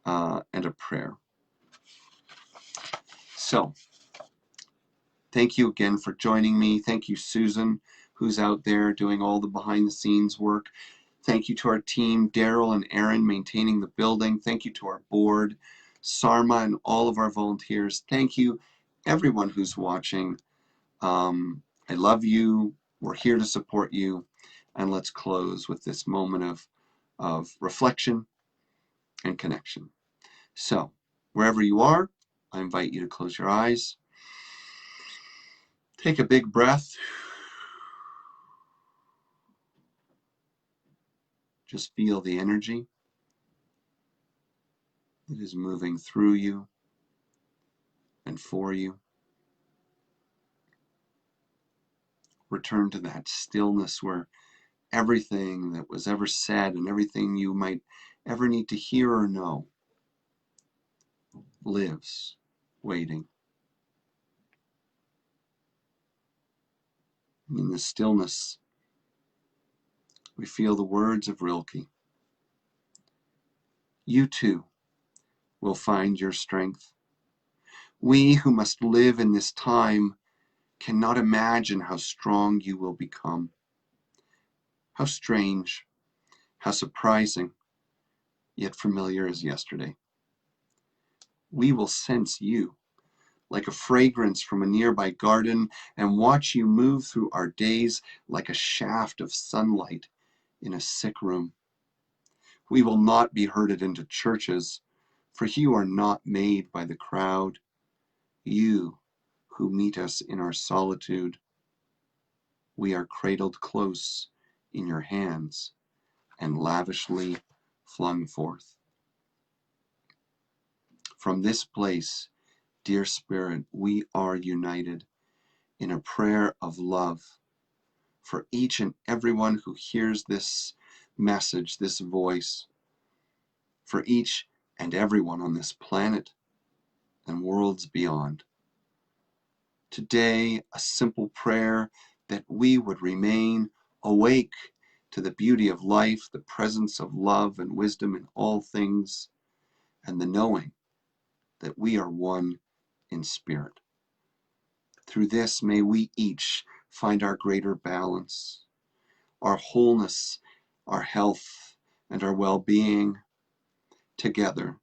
and a prayer. So, thank you again for joining me. Thank you, Susan, who's out there doing all the behind the scenes work. Thank you to our team, Daryl and Aaron, maintaining the building. Thank you to our board, Sarma, and all of our volunteers. Thank you, everyone who's watching. I love you. We're here to support you. And let's close with this moment of reflection and connection. So, wherever you are, I invite you to close your eyes. Take a big breath. Just feel the energy that is moving through you and for you. Return to that stillness where everything that was ever said and everything you might ever need to hear or know lives, waiting. In the stillness, we feel the words of Rilke. You too will find your strength. We who must live in this time cannot imagine how strong you will become. How strange, how surprising, yet familiar as yesterday. We will sense you like a fragrance from a nearby garden and watch you move through our days like a shaft of sunlight in a sick room. We will not be herded into churches, for you are not made by the crowd. You who meet us in our solitude, we are cradled close in your hands and lavishly flung forth. From this place, dear Spirit, we are united in a prayer of love for each and everyone who hears this message, this voice, for each and everyone on this planet and worlds beyond. Today, a simple prayer that we would remain awake to the beauty of life, the presence of love and wisdom in all things, and the knowing that we are one in spirit. Through this, may we each find our greater balance, our wholeness, our health, and our well-being together,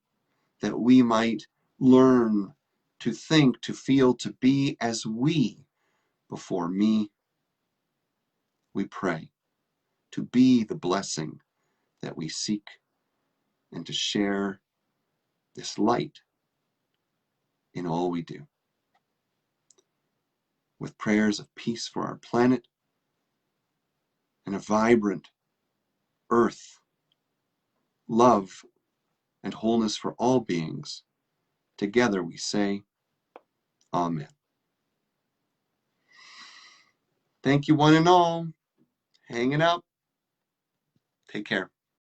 that we might learn to think, to feel, to be as we, before me, we pray, to be the blessing that we seek, and to share this light in all we do. With prayers of peace for our planet and a vibrant earth, love and wholeness for all beings, together we say, Amen. Thank you one and all. Hanging up. Take care.